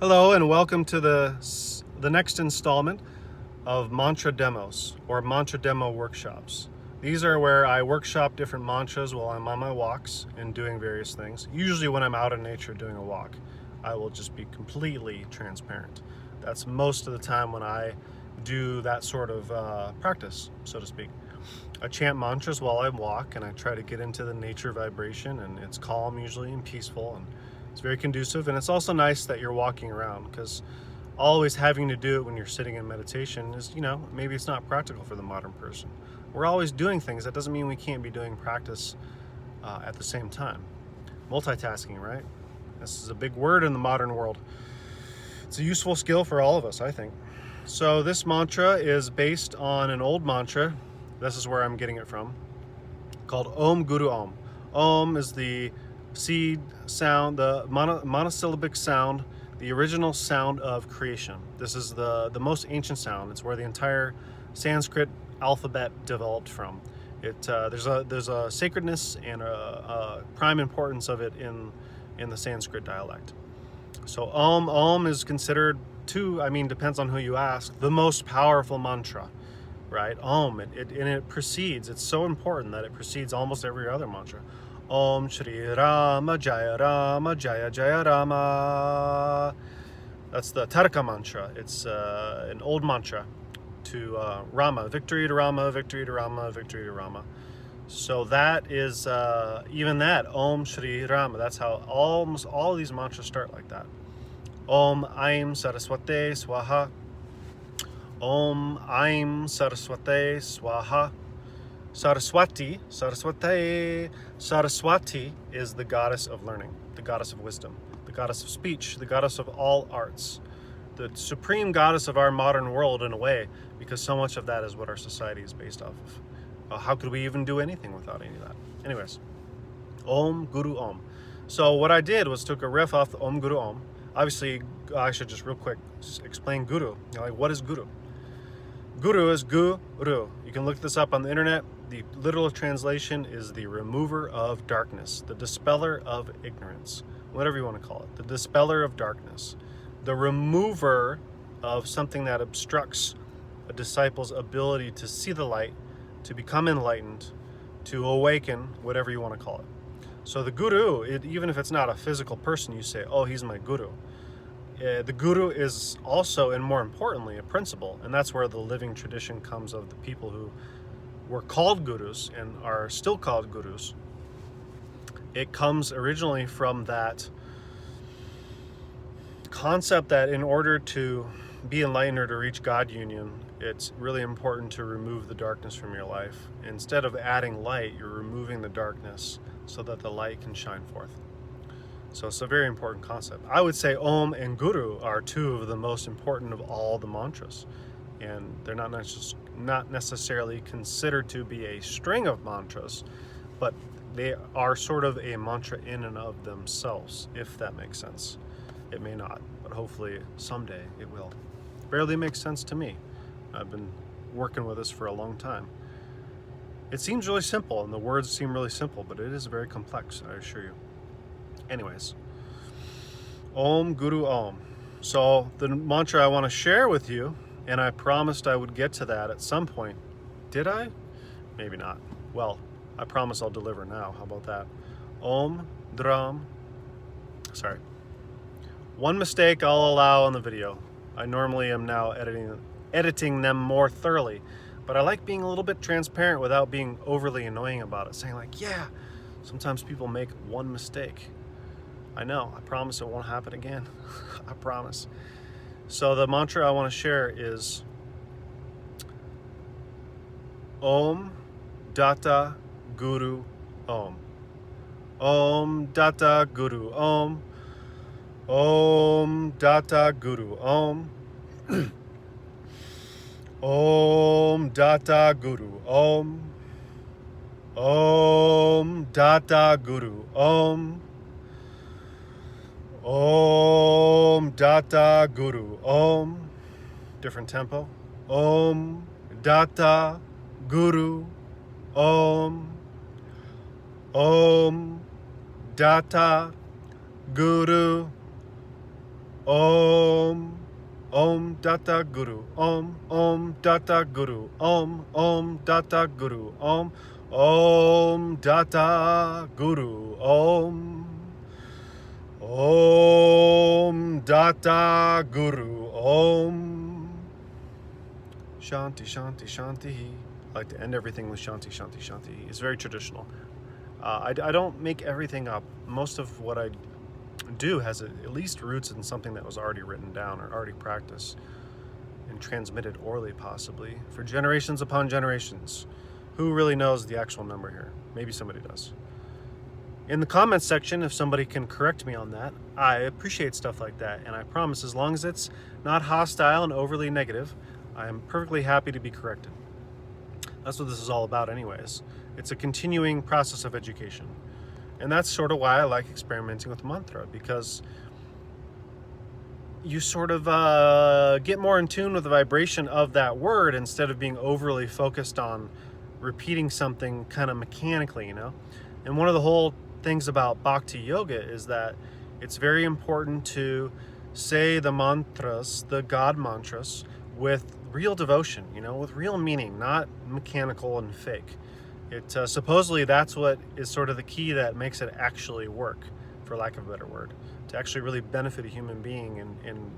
Hello and welcome to the next installment of mantra demos or mantra demo workshops. These are where I workshop different mantras while I'm on my walks and doing various things. Usually when I'm out in nature doing a walk, I will just be completely transparent. That's most of the time when I do that sort of practice, so to speak. I chant mantras while I walk and I try to get into the nature vibration, and it's calm usually and peaceful, and it's very conducive. And it's also nice that you're walking around, because always having to do it when you're sitting in meditation is, maybe it's not practical for the modern person. We're always doing things. That doesn't mean we can't be doing practice at the same time. Multitasking, right? This is a big word in the modern world. It's a useful skill for all of us, I think. So this mantra is based on an old mantra. This is where I'm getting it from, called Om-Guru-Om. Om is the seed sound, the monosyllabic sound, the original sound of creation. This is the most ancient sound. It's where the entire Sanskrit alphabet developed from. There's a sacredness and a prime importance of it in the Sanskrit dialect. So Om is considered depends on who you ask, the most powerful mantra. Right? Om, it precedes, it's so important that it precedes almost every other mantra. Om Shri Rama Jaya Jaya Rama. That's the Taraka mantra. It's an old mantra to Rama, victory to Rama, victory to Rama, victory to Rama. So that is, even that, Om Shri Rama, that's how almost all of these mantras start like that. Om Aim Saraswate Swaha. Om Aim Saraswate Swaha. Saraswati is the goddess of learning, the goddess of wisdom, the goddess of speech, the goddess of all arts, the supreme goddess of our modern world in a way, because so much of that is what our society is based off of. How could we even do anything without any of that? Anyways, Om-Guru-Om. So what I did was took a riff off the Om-Guru-Om. Obviously, I should just real quick explain Guru. What is Guru? Guru is Guru. You can look this up on the internet. The literal translation is the remover of darkness, the dispeller of ignorance, whatever you want to call it, the dispeller of darkness, the remover of something that obstructs a disciple's ability to see the light, to become enlightened, to awaken, whatever you want to call it. So the guru, even if it's not a physical person, you say, oh, he's my guru. The guru is also, and more importantly, a principle, and that's where the living tradition comes of the people who were called gurus and are still called gurus. It comes originally from that concept that in order to be enlightened or to reach God union, it's really important to remove the darkness from your life. Instead of adding light, you're removing the darkness so that the light can shine forth. So it's a very important concept. I would say Om and Guru are two of the most important of all the mantras. And they're not necessarily considered to be a string of mantras, but they are sort of a mantra in and of themselves, if that makes sense. It may not, but hopefully someday it will. Barely makes sense to me. I've been working with this for a long time. It seems really simple, and the words seem really simple, but it is very complex, I assure you. Anyways, Om-Guru-Om. So the mantra I want to share with you, and I promised I would get to that at some point. Did I? Maybe not. Well, I promise I'll deliver now. How about that? Sorry. One mistake I'll allow on the video. I normally am now editing them more thoroughly, but I like being a little bit transparent without being overly annoying about it. Saying like, yeah, sometimes people make one mistake. I know, I promise it won't happen again. I promise. So the mantra I want to share is Om-Datta-Guru-Om. Om-Datta-Guru-Om. Om-Datta-Guru-Om. Om-Datta-Guru-Om. Om-Datta-Guru-Om. Om-Datta-Guru-Om. Different tempo. Om-Datta-Guru-Om. Om-Datta-Guru-Om. Om. Om-Datta-Guru-Om. Om-Datta-Guru-Om. Om-Datta-Guru-Om. Om-Datta-Guru-Om. Om-Datta-Guru-Om. Shanti, Shanti, Shanti. I like to end everything with Shanti, Shanti, Shanti. It's very traditional. I don't make everything up. Most of what I do has at least roots in something that was already written down or already practiced and transmitted orally, possibly, for generations upon generations. Who really knows the actual number here? Maybe somebody does. In the comments section, if somebody can correct me on that, I appreciate stuff like that, and I promise, as long as it's not hostile and overly negative, I am perfectly happy to be corrected. That's what this is all about anyways. It's a continuing process of education. And that's sort of why I like experimenting with mantra, because you sort of get more in tune with the vibration of that word instead of being overly focused on repeating something kind of mechanically, you know? And one of the whole things about bhakti yoga is that it's very important to say the mantras, the God mantras, with real devotion, you know, with real meaning, not mechanical and fake. It supposedly that's what is sort of the key that makes it actually work, for lack of a better word, to actually really benefit a human being and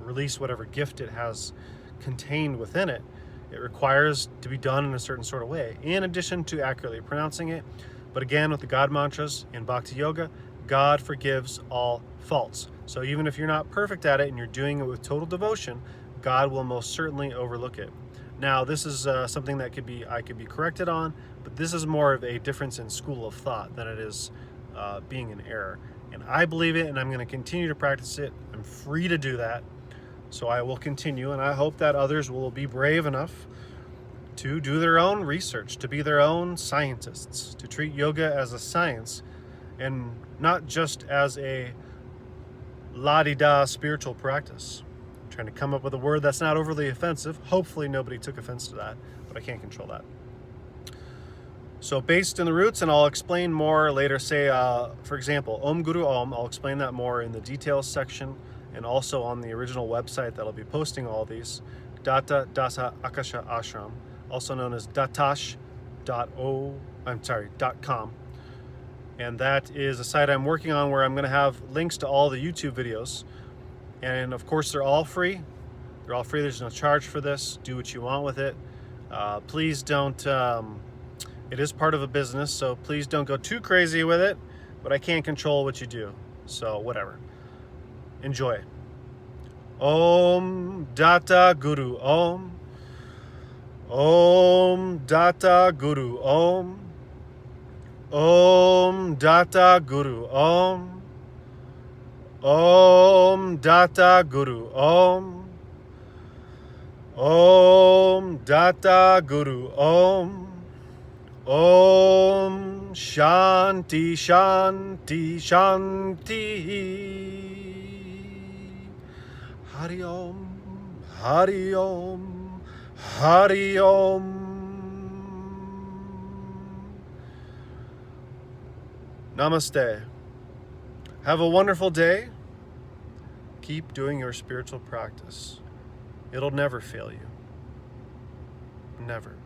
release whatever gift it has contained within it. It requires to be done in a certain sort of way, in addition to accurately pronouncing it. But again, with the God mantras in Bhakti Yoga, God forgives all faults. So even if you're not perfect at it and you're doing it with total devotion, God will most certainly overlook it. Now, this is something that I could be corrected on, but this is more of a difference in school of thought than it is being an error. And I believe it, and I'm going to continue to practice it. I'm free to do that. So I will continue, and I hope that others will be brave enough to do their own research, to be their own scientists, to treat yoga as a science and not just as a la-di-da spiritual practice. I'm trying to come up with a word that's not overly offensive. Hopefully nobody took offense to that, but I can't control that. So based in the roots, and I'll explain more later, say, for example, Om-Guru-Om, I'll explain that more in the details section and also on the original website that I'll be posting all these, Datta Dasa Akasha Ashram, also known as datash.com. And that is a site I'm working on where I'm going to have links to all the YouTube videos. And of course, they're all free. They're all free. There's no charge for this. Do what you want with it. Please don't, it is part of a business, so please don't go too crazy with it, but I can't control what you do. So whatever. Enjoy. Om-Datta-Guru-Om. Om-Datta-Guru-Om. Om-Datta-Guru-Om. Om-Datta-Guru-Om. Om-Datta-Guru-Om. Om Shanti Shanti Shanti. Hari Om, Hari Om, Hari Om. Namaste. Have a wonderful day. Keep doing your spiritual practice. It'll never fail you. Never.